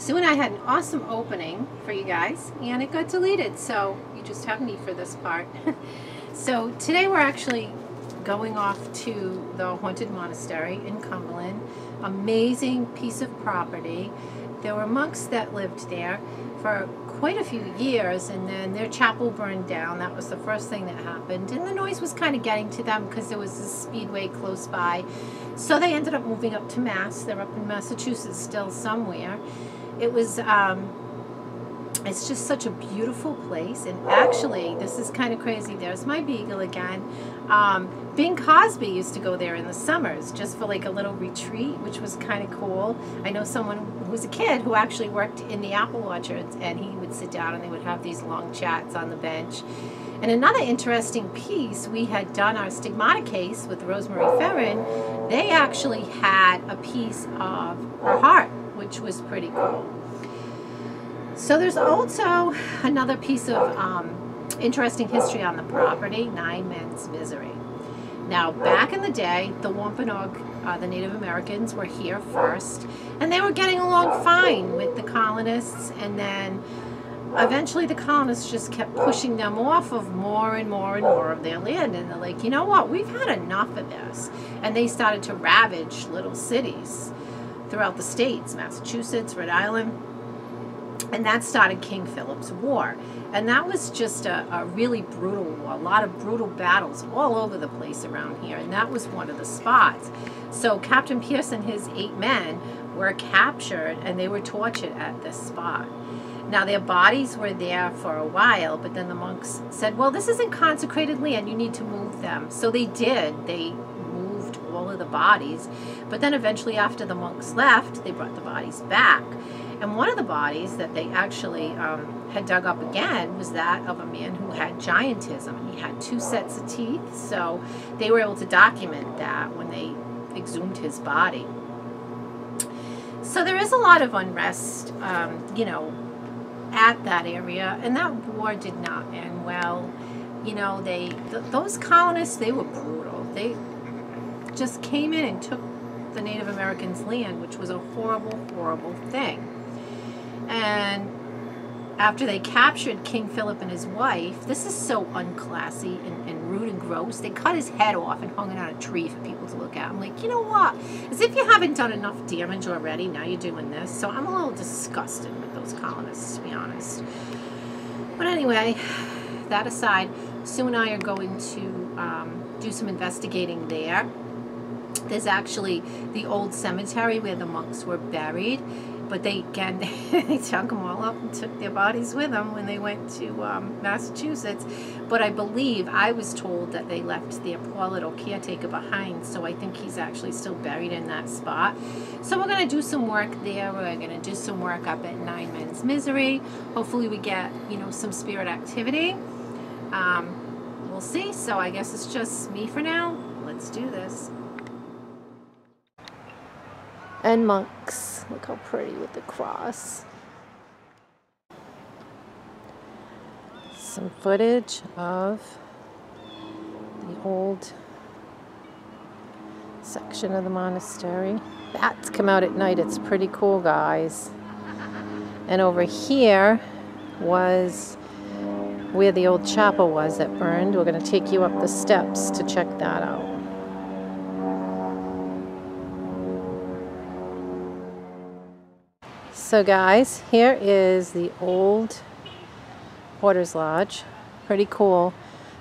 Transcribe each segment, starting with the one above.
Sue and I had an awesome opening for you guys, and it got deleted, so you just have me for this part. So today we're actually going off to the Haunted Monastery in Cumberland. Amazing piece of property. There were monks that lived there for quite a few years, and then their chapel burned down. That was the first thing that happened, and the noise was kind of getting to them because there was a speedway close by. So they ended up moving up to Mass. They're up in Massachusetts still somewhere. It was it's just such a beautiful place, and actually, this is kind of crazy. There's my beagle again. Bing Cosby used to go there in the summers just for like a little retreat, which was kind of cool. I know someone who was a kid who actually worked in the apple orchards, and he would sit down and they would have these long chats on the bench. And another interesting piece, we had done our stigmata case with Rosemary Ferrin. They actually had a piece of her heart, which was pretty cool. So there's also another piece of interesting history on the property, 9 Men's Misery. Now, back in the day, the Wampanoag, the Native Americans, were here first, and they were getting along fine with the colonists, and then eventually the colonists just kept pushing them off of more and more and more of their land, and they're like, you know what, we've had enough of this. And they started to ravage little cities throughout the states, Massachusetts, Rhode Island. And that started King Phillips War. And that was just a really brutal war, a lot of brutal battles all over the place around here. And that was one of the spots. So Captain Pierce and his 8 men were captured, and they were tortured at this spot. Now, their bodies were there for a while, but then the monks said, well, this isn't consecrated land, you need to move them. So they did. They moved all of the bodies. But then eventually, after the monks left, they brought the bodies back. And one of the bodies that they actually had dug up again was that of a man who had giantism, and he had 2 sets of teeth. So they were able to document that when they exhumed his body. So there is a lot of unrest, you know, at that area, and that war did not end well. You know, those colonists, they were brutal. They just came in and took the Native Americans' land, which was a horrible, horrible thing. And after they captured King Philip and his wife, this is so unclassy and rude and gross. They cut his head off and hung it on a tree for people to look at. I'm like, you know what? As if you haven't done enough damage already, now you're doing this. So I'm a little disgusted with those colonists, to be honest. But anyway, that aside, Sue and I are going to do some investigating there. There's actually the old cemetery where the monks were buried. But they dug them all up and took their bodies with them when they went to Massachusetts. But I believe, I was told that they left their poor little caretaker behind, so I think he's actually still buried in that spot. So we're going to do some work there. We're going to do some work up at 9 Men's Misery. Hopefully we get, you know, some spirit activity. We'll see. So I guess it's just me for now. Let's do this. And monks. Look how pretty with the cross. Some footage of the old section of the monastery. Bats come out at night. It's pretty cool, guys. And over here was where the old chapel was that burned. We're going to take you up the steps to check that out. So guys, here is the old Porter's Lodge. Pretty cool.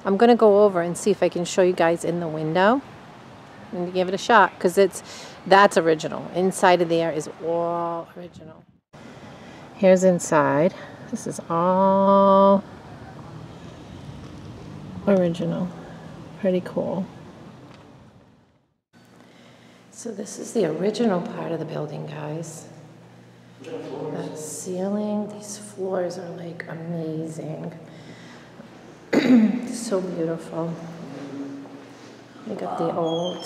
I'm going to go over and see if I can show you guys in the window and give it a shot, because that's original. Inside of there is all original. Here's inside. This is all original. Pretty cool. So this is the original part of the building, guys. That ceiling, these floors are like amazing. So beautiful. We got the old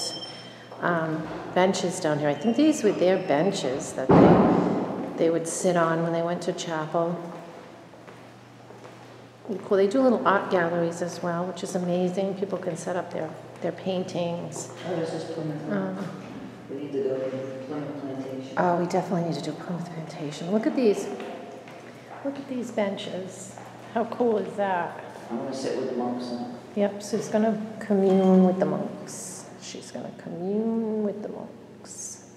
benches down here. I think these were their benches that they would sit on when they went to chapel. Cool. They do little art galleries as well, which is amazing. People can set up their paintings. Oh, this is Plymouth. We need to go to Plymouth Plantation. Oh, we definitely need to do Plymouth meditation. Look at these. Look at these benches. How cool is that? I want to sit with the monks. Yep, so she's going to commune with the monks. She's going to commune with the monks.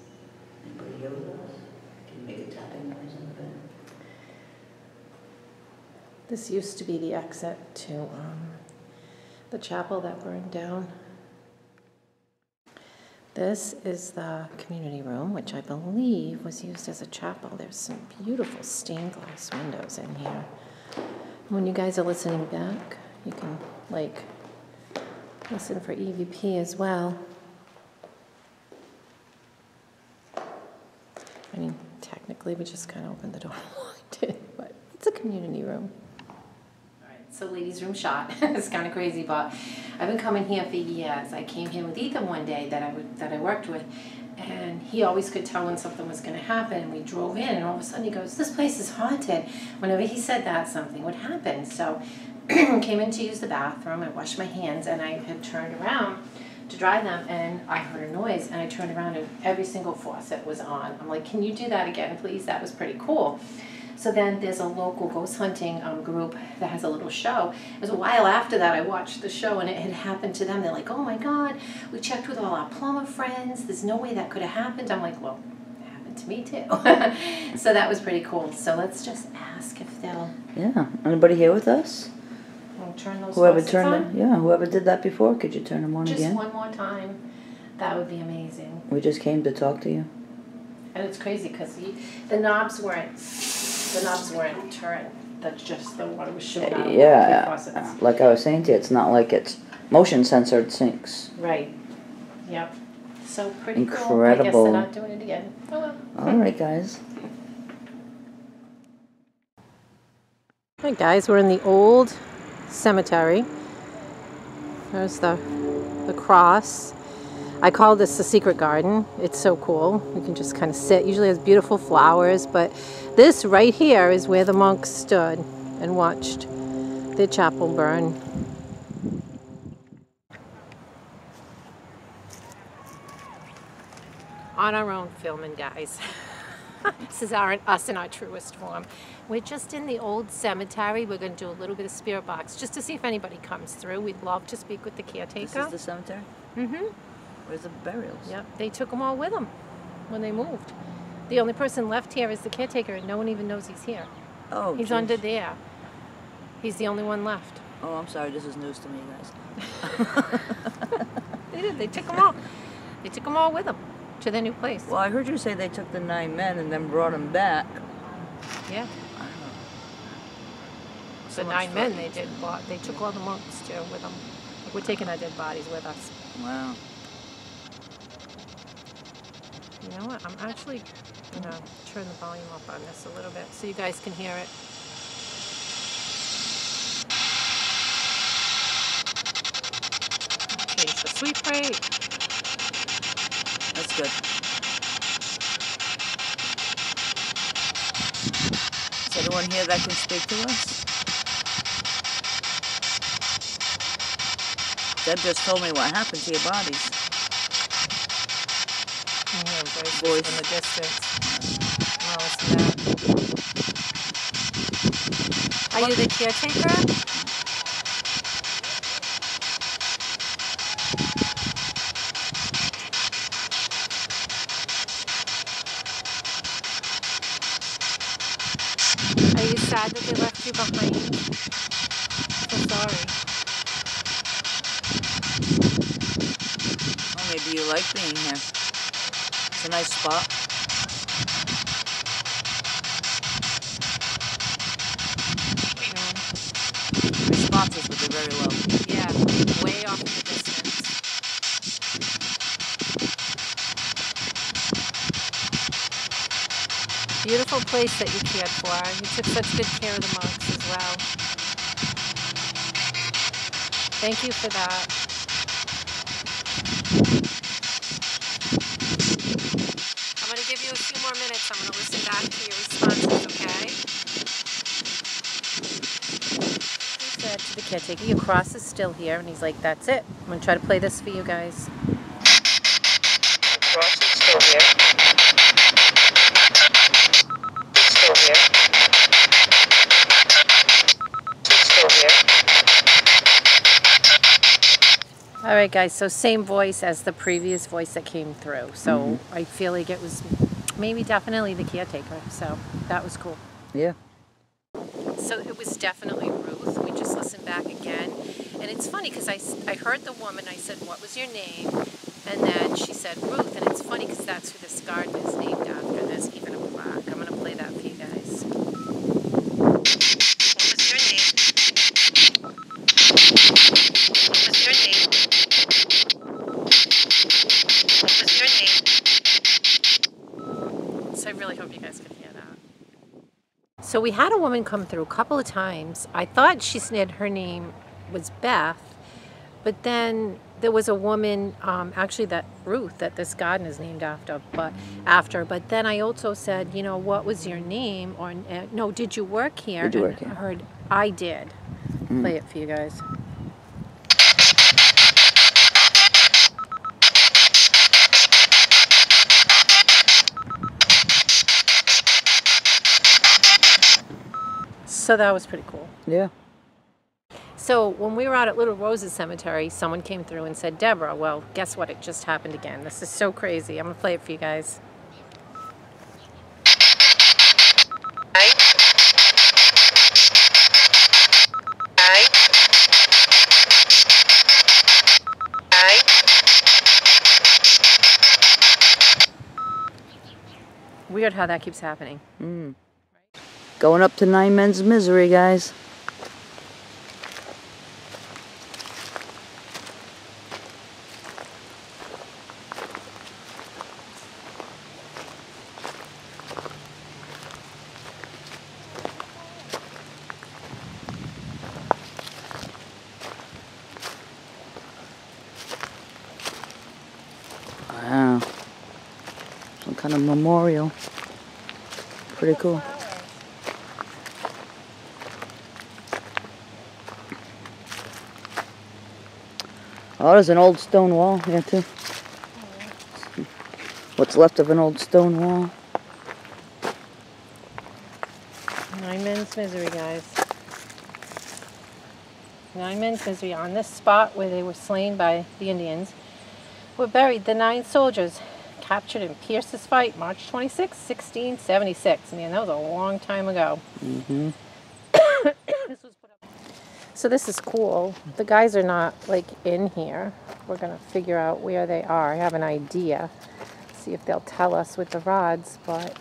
Anybody here with us? Can you make a tapping noise on the bed? This used to be the exit to the chapel that burned down. This is the community room, which I believe was used as a chapel. There's some beautiful stained glass windows in here. When you guys are listening back, you can, like, listen for EVP as well. I mean, technically, we just kind of opened the door and walked in, but it's a community room. So ladies' room shot. It's kind of crazy, but I've been coming here for years. I came here with Ethan one day that I worked with, and he always could tell when something was going to happen. And we drove in, and all of a sudden he goes, "This place is haunted." Whenever he said that, something would happen. So came in to use the bathroom. I washed my hands, and I had turned around to dry them, and I heard a noise, and I turned around, and every single faucet was on. I'm like, "Can you do that again, please?" That was pretty cool. So then there's a local ghost hunting group that has a little show. It was a while after that I watched the show, and it had happened to them. They're like, "Oh my God, we checked with all our plumber friends. There's no way that could have happened." I'm like, "Well, it happened to me too." So that was pretty cool. So let's just ask if they'll... Yeah. Anybody here with us? We'll turn those Whoever faucets turned on? them, yeah, whoever did that before, could you turn them on Just again? one more time. That would be amazing. We just came to talk to you. And it's crazy because the knobs weren't turned. That's just the water was shooting out of the faucets. Like I was saying to you, it's not like it's motion censored sinks. Right. Yep. So pretty Incredible. cool. I guess they're not doing it again. Oh well. All right, guys. Hey guys, we're in the old cemetery. There's the cross. I call this the secret garden. It's so cool. You can just kind of sit. Usually has beautiful flowers, but this right here is where the monks stood and watched their chapel burn. On our own filming, guys. This is us in our truest form. We're just in the old cemetery. We're going to do a little bit of spirit box just to see if anybody comes through. We'd love to speak with the caretaker. This is the cemetery? Mm-hmm. Where's the burials? Yep, they took them all with them when they moved. The only person left here is the caretaker, and no one even knows he's here. Oh, he's geez. under there. He's the only one left. Oh, I'm sorry. This is news to me, guys. They did. They took them all. They took them all with them to their new place. Well, I heard you say they took the 9 men and then brought them back. Yeah. I don't know. The 9 men they did. They took all the monks too with them. We're taking our dead bodies with us. Wow. You know what? I'm actually going to turn the volume up on this a little bit so you guys can hear it. Change the sweep rate. That's good. Is anyone here that can speak to us? Deb just told me what happened to your bodies. Voice in the distance. Oh, listen to that. Are you the caretaker? Are you sad that they left you behind? I'm sorry. Oh, maybe you like being here. It's a nice spot. Responses would be very low. Yeah, way off in the distance. Beautiful place that you cared for. You took such good care of the monks as well. Thank you for that. I'm going to give you a few more minutes. I'm going to listen back to your responses, okay? He said to the caretaker, "Your cross is still here." And he's like, "That's it. I'm going to try to play this for you guys." The cross is still here. right, guys, so same voice as the previous voice that came through. So I feel like it was maybe definitely the caretaker. So that was cool. Yeah. So it was definitely Ruth. We just listened back again. And it's funny because I heard the woman. I said, what was your name? And then she said Ruth. And it's funny because that's who this garden is named after. There's even a plaque. I'm going to play that for you guys. What was your name? What was your name? What was your name? So I really hope you guys could hear that. So we had a woman come through a couple of times. I thought she said her name was Beth, but then there was a woman, actually that Ruth, that this garden is named after. But then I also said, you know, what was your name? Or no, did you work here? Did you work here? I heard I did. Play it for you guys. So that was pretty cool. Yeah. So when we were out at Little Roses Cemetery, someone came through and said, Deborah, well, guess what? It just happened again. This is so crazy. I'm going to play it for you guys. Weird how that keeps happening. Going up to 9 Men's Misery, guys. Wow. Some kind of memorial. Pretty cool. Oh, there's an old stone wall here too. What's left of an old stone wall. 9 Men's Misery, guys. 9 Men's Misery. On this spot where they were slain by the Indians were buried the 9 soldiers captured in Pierce's fight, March 26, 1676. Man, that was a long time ago. So this is cool. The guys are not like in here. We're gonna figure out where they are. I have an idea. See if they'll tell us with the rods, but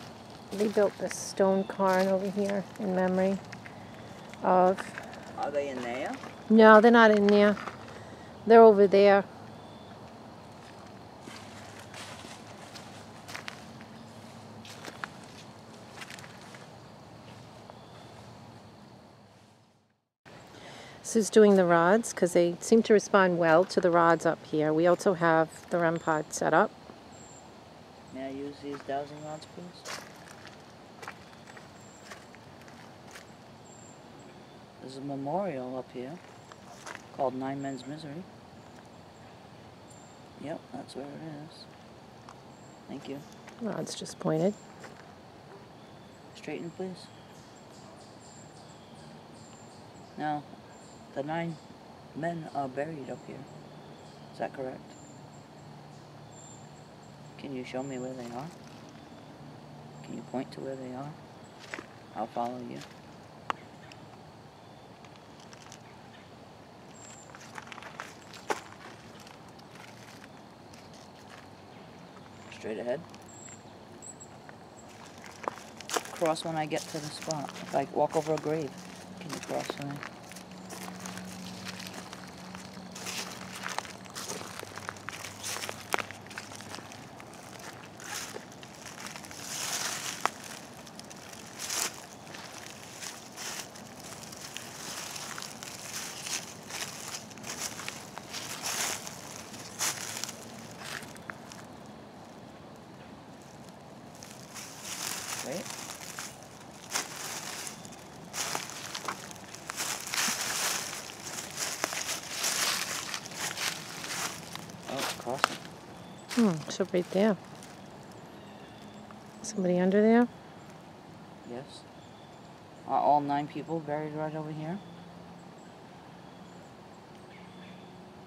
they built this stone cairn over here in memory of... Are they in there? No, they're not in there. They're over there. This is doing the rods because they seem to respond well to the rods up here. We also have the REM pod set up. May I use these dowsing rods, please? There's a memorial up here called 9 Men's Misery. Yep, that's where it is. Thank you. Rods just pointed. Straighten, please. Now, the 9 men are buried up here. Is that correct? Can you show me where they are? Can you point to where they are? I'll follow you. Straight ahead. Cross when I get to the spot. If I walk over a grave, can you cross for me? Wait. Oh, it's crossing. So right there. Somebody under there? Yes. Are all 9 people buried right over here?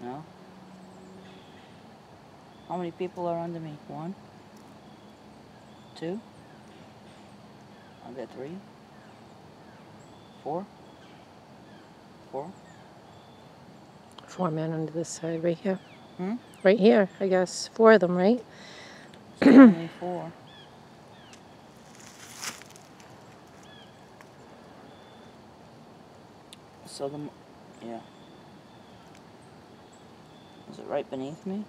No? How many people are under me? 1, 2. I'll get 3, 4. 4. 4 men under this side right here. Hmm? Right here, I guess. 4 of them, right? So only 4. So yeah. Is it right beneath me?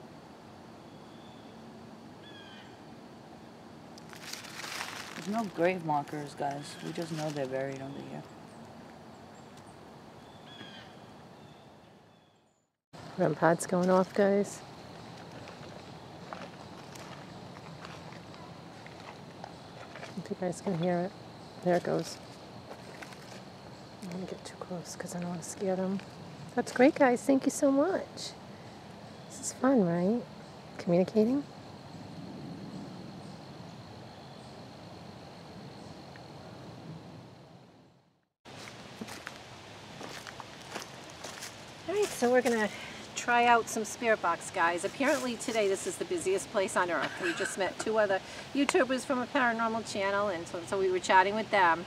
There's no grave markers, guys. We just know they're buried under here. REM pod's going off, guys. If you guys can hear it. There it goes. I'm going to get too close because I don't want to scare them. That's great, guys. Thank you so much. This is fun, right? Communicating. Alright, so we're going to try out some spirit box, guys. Apparently today this is the busiest place on earth. We just met 2 other YouTubers from a paranormal channel, and so we were chatting with them.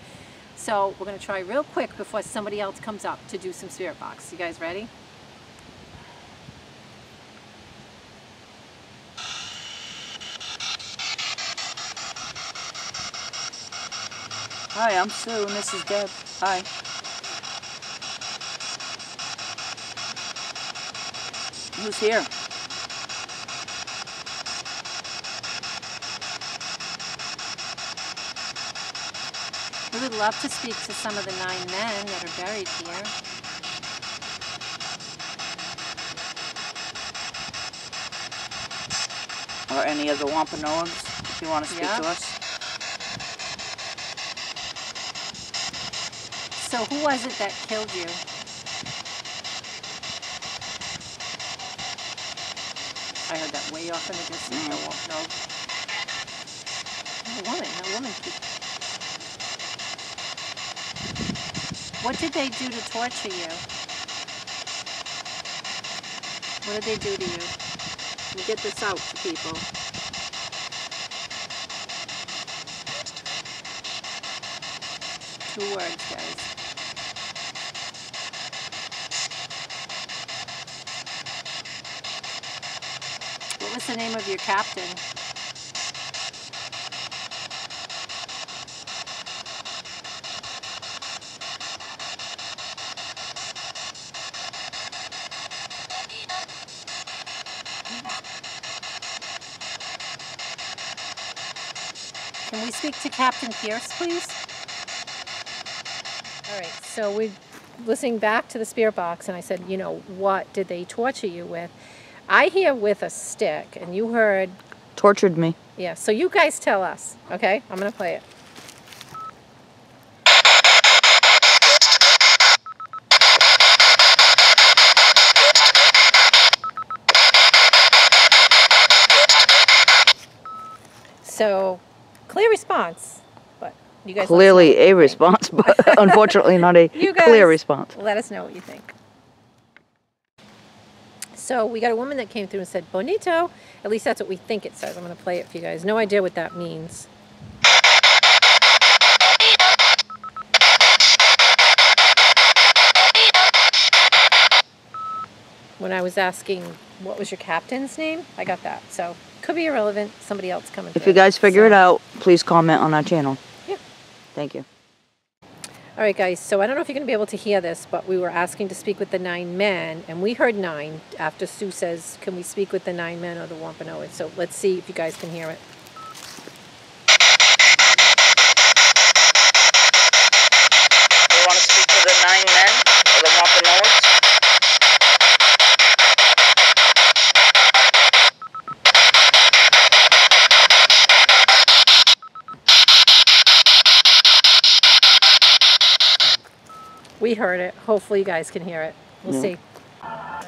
So we're going to try real quick before somebody else comes up to do some spirit box. You guys ready? Hi, I'm Sue, and this is Deb. Hi. Who's here? We would love to speak to some of the 9 men that are buried here. Or any of the Wampanoags, if you want to speak to us. So who was it that killed you? I heard that way off in the distance. No. A woman. What did they do to torture you? What did they do to you? Let me get this out to people. Two words, guys. What was the name of your captain? Can we speak to Captain Pierce, please? All right, so we're listening back to the spirit box, and I said, you know, what did they torture you with? I hear with a stick, and you heard... Tortured me. Yeah, so you guys tell us, okay? I'm going to play it. So, clear response, but you guys Clearly a response, but unfortunately not a clear response. Let us know what you think. So we got a woman that came through and said, bonito. At least that's what we think it says. I'm going to play it for you guys. No idea what that means. When I was asking, what was your captain's name? I got that. So could be irrelevant. Somebody else coming through. If you guys figure it out, please comment on our channel. Yeah. Thank you. All right, guys, so I don't know if you're going to be able to hear this, but we were asking to speak with the 9 men, and we heard 9 after Sue says, can we speak with the 9 men or the Wampanoags? So let's see if you guys can hear it. You want to speak to the 9 men or the Wampanoags? We heard it. Hopefully you guys can hear it. We'll see. All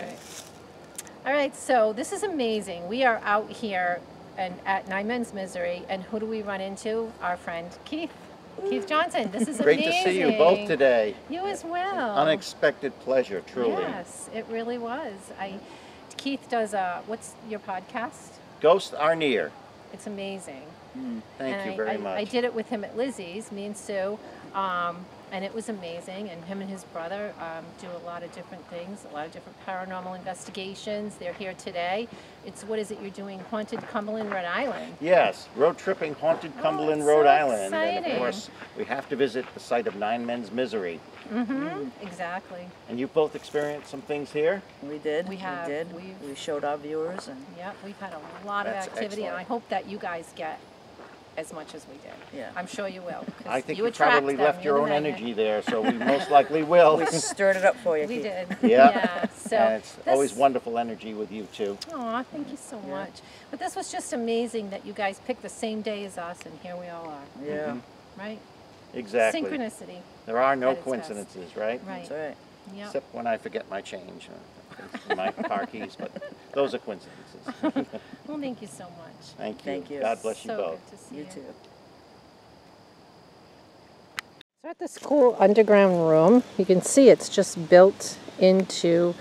right, so this is amazing. We are out here and at 9 Men's Misery, and who do we run into? Our friend Keith. Keith Johnson. This is Great amazing. to see you both today. You as well. Unexpected pleasure, truly. Yes, it really was. Keith does what's your podcast? Ghosts are near. It's amazing. Thank you very much. I did it with him at Lizzie's, me and Sue, and it was amazing. And him and his brother do a lot of different things, a lot of different paranormal investigations. They're here today. What is it you're doing? Haunted Cumberland, Rhode Island. Yes, road tripping Haunted Cumberland, it's Rhode so Island. And exciting. of course, we have to visit the site of Nine Men's Misery. Exactly. And you both experienced some things here? We did. We have. We did. We showed our viewers, and Yep, we've had a lot of That's activity, and I excellent. hope that you guys get as much as we did. Yeah. I'm sure you will. 'Cause I think you you attract probably them, left you're your the own magnet. energy there, so we most likely will. we stirred it up for you. We Keith. did. Yeah. So And it's always this- wonderful energy with you too. Aw, thank you so much. But this was just amazing that you guys picked the same day as us, and here we all are, Yeah. right? Exactly. Synchronicity. There are no at its best. coincidences, right? Right. That's right. Yep. Except when I forget my change, my car keys, but those are coincidences. Well, thank you so much. Thank you. Thank you. God bless you So both. good to see You you. too. So at this cool underground room, you can see it's just built into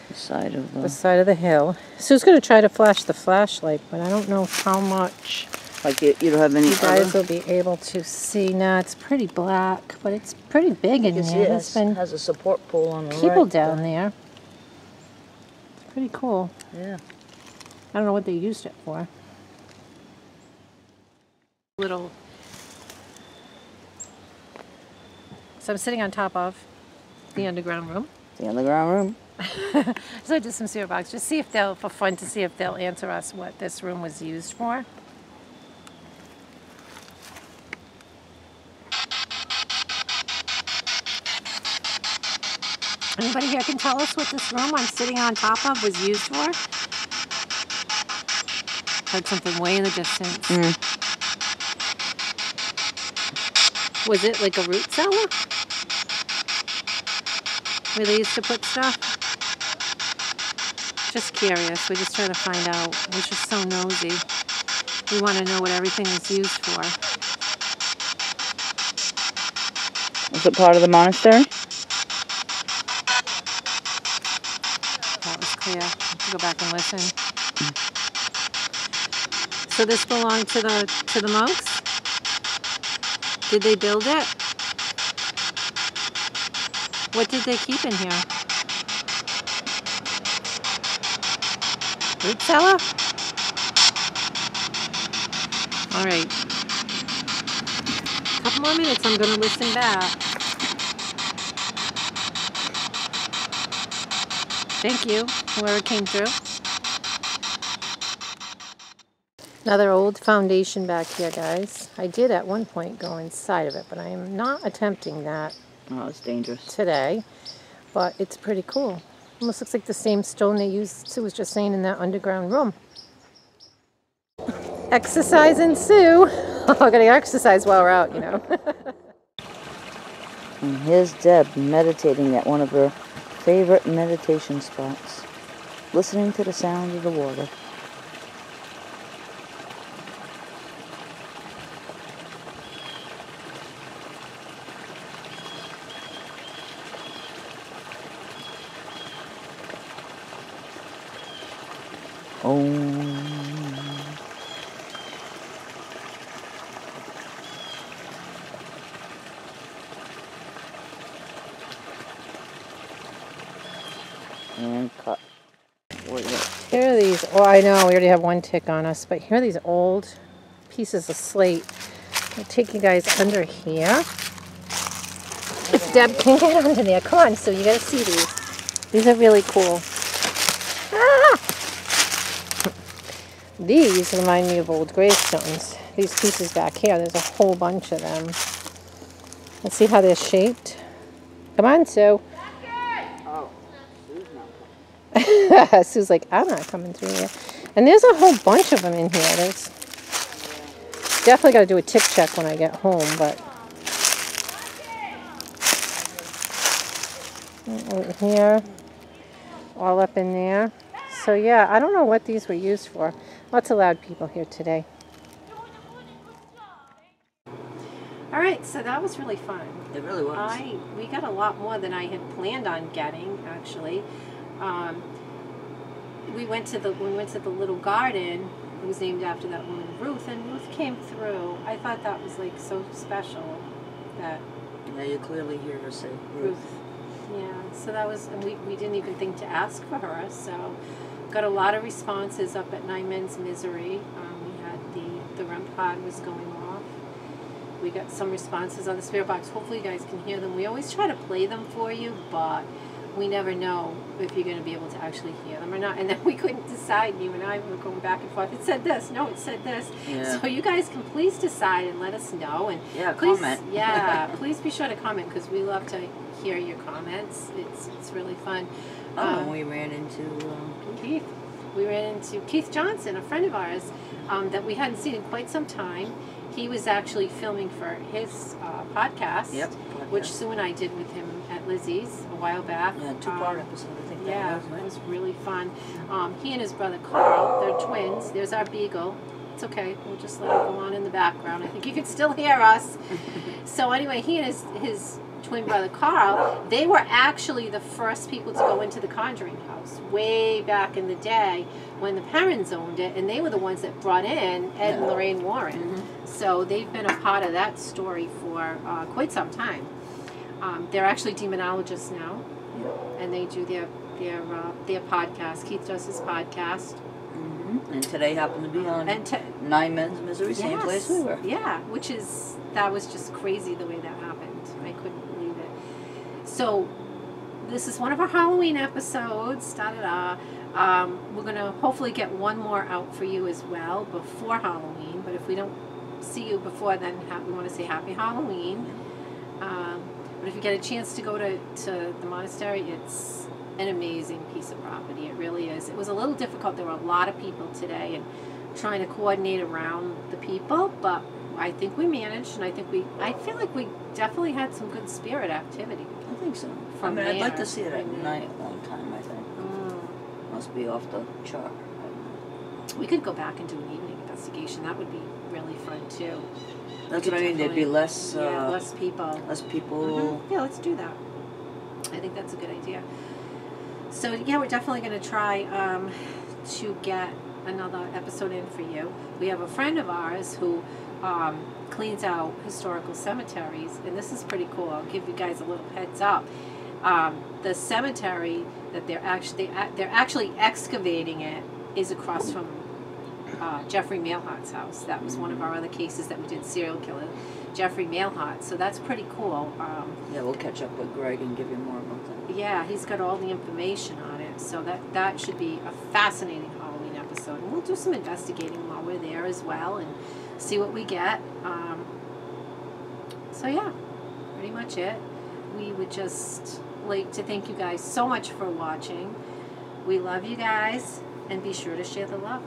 The side of the the side of the hill. Sue's going to try to flash the flashlight, but I don't know how much like you don't have any. you guys will be able to see. Nah, it's pretty black, but it's pretty big in You see there. it There's been has a support pole on the people right. down there. It's pretty cool. Yeah. I don't know what they used it for. Little. So I'm sitting on top of the underground room. The underground room. So I did some cereal box, just see if they'll, for fun, to see if they'll answer us what this room was used for. Anybody here can tell us what this room I'm sitting on top of was used for? Heard something way in the distance. Was it like a root cellar? Where they used to put stuff? Just curious. We're just trying to find out. We're just so nosy. We want to know what everything is used for. Was it part of the monastery? That was clear. I have to go back and listen. So this belonged to the monks? Did they build it? What did they keep in here? Root cellar? All right. A couple more minutes, I'm going to listen back. Thank you, whoever came through. Another old foundation back here, guys. I did at one point go inside of it, but I am not attempting that Oh, it's dangerous. today. But it's pretty cool. Almost looks like the same stone they used, Sue was just saying, in that underground room. Exercising Sue. Oh, I gotta exercise while we're out, you know. And here's Deb meditating at one of her favorite meditation spots, listening to the sound of the water. And cut. Wait, wait. Here are these, oh, I know, we already have one tick on us, but here are these old pieces of slate. I'll take you guys under here. If Deb can get under there. Come on, Sue, you gotta see these. These are really cool. Ah! These remind me of old gravestones. These pieces back here, there's a whole bunch of them. Let's see how they're shaped. Come on, Sue. Sue's like, I'm not coming through here. And there's a whole bunch of them in here. There's definitely got to do a tick check when I get home, but over here, all up in there. So yeah, I don't know what these were used for. Lots of loud people here today. All right, so that was really fun. It really was. We got a lot more than I had planned on getting, actually. We went to the little garden. it was named after that woman, Ruth, and Ruth came through. I thought that was like so special that Yeah, you clearly hear her say Ruth. Yeah, so that was, and we didn't even think to ask for her, so got a lot of responses up at Nine Men's Misery. We had the REM pod was going off. We got some responses on the spirit box. Hopefully you guys can hear them. We always try to play them for you, but we never know if you're going to be able to actually hear them or not. And then we couldn't decide. You and I were going back and forth. It said this. No, it said this. Yeah. So you guys can please decide and let us know. And Yeah, please, comment. Yeah, please be sure to comment because we love to hear your comments. It's really fun. Oh, we ran into Keith. We ran into Keith Johnson, a friend of ours that we hadn't seen in quite some time. He was actually filming for his podcast, Yep. which Sue and I did with him at Lizzie's a while back. Yeah, 2-part episode, I think Yeah, that was, it right? was really fun. He and his brother Carl, they're twins. There's our beagle. It's okay. We'll just let it go on in the background. I think you can still hear us. So anyway, he and his twin brother Carl, they were actually the first people to go into the Conjuring house way back in the day when the Perrins owned it, and they were the ones that brought in Ed and Lorraine Warren. Mm-hmm. So they've been a part of that story for quite some time. They're actually demonologists now, and they do their podcast. Keith does his podcast. Mm-hmm. And today happened to be on Nine Men's Misery, same place we were. Yeah, that was just crazy the way that happened. I couldn't believe it. So this is one of our Halloween episodes. We're going to hopefully get one more out for you as well before Halloween. But if we don't see you before then, we want to say Happy Halloween. But if you get a chance to go to the monastery, it's an amazing piece of property. It really is. It was a little difficult. There were a lot of people today and trying to coordinate around the people, but I think we managed, and I feel like we definitely had some good spirit activity. I think so. From I'd like there. to see it at night one time, I think. Must be off the chart. We could go back and do an evening investigation. That would be really fun too. That's what I mean. There'd be less less people. Less people. Mm-hmm. Yeah, let's do that. I think that's a good idea. So yeah, we're definitely going to try to get another episode in for you. We have a friend of ours who cleans out historical cemeteries, and this is pretty cool. I'll give you guys a little heads up. The cemetery that they're actually excavating it is across from Jeffrey Mailhart's house. That was one of our other cases that we did, serial killer Jeffrey Mailhart. So that's pretty cool. Yeah, we'll catch up with Greg and give you more about that. Yeah, he's got all the information on it. So that should be a fascinating Halloween episode. And we'll do some investigating while we're there as well and see what we get. So yeah, pretty much it. We would just like to thank you guys so much for watching. We love you guys, and be sure to share the love.